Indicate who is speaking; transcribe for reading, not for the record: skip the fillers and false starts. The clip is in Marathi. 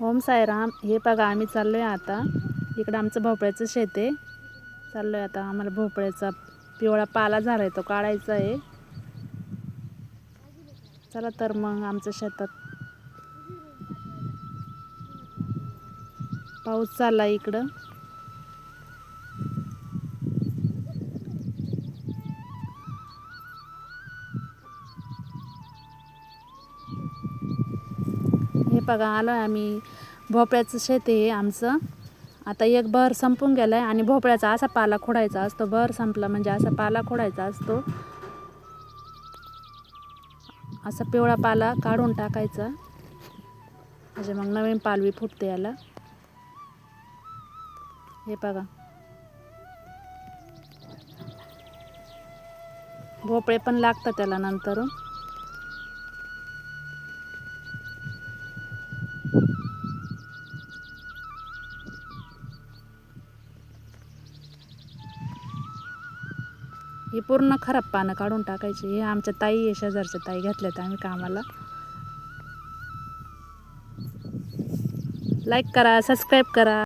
Speaker 1: ओम साईराम. हे बघा आम्ही चाललो आहे आता इकडं आमचं भोपळ्याचं शेत आहे. चाललो आहे आता आम्हाला भोपळ्याचा पिवळा पाला झाला आहे तो काढायचा आहे. चला तर मग आमच्या शेतात पाऊस चालला इकडं. हे बघा आलो आहे आम्ही. भोपळ्याचं शेत आहे आमचं. आता एक बहर संपून गेला आहे आणि भोपळ्याचा असा पाला खोडायचा असतो. बहर संपला म्हणजे असा पाला खोडायचा असतो. असा पिवळा पाला काढून टाकायचा म्हणजे मग नवीन पालवी फुटते याला. हे बघा भोपळे पण लागतात त्याला नंतर. हे पूर्ण खराब पानं काढून टाकायची. हे आमच्या ताई आहे, शेजारच्या ताई घेतल्यात आम्ही कामाला. लाईक करा, सबस्क्राईब करा.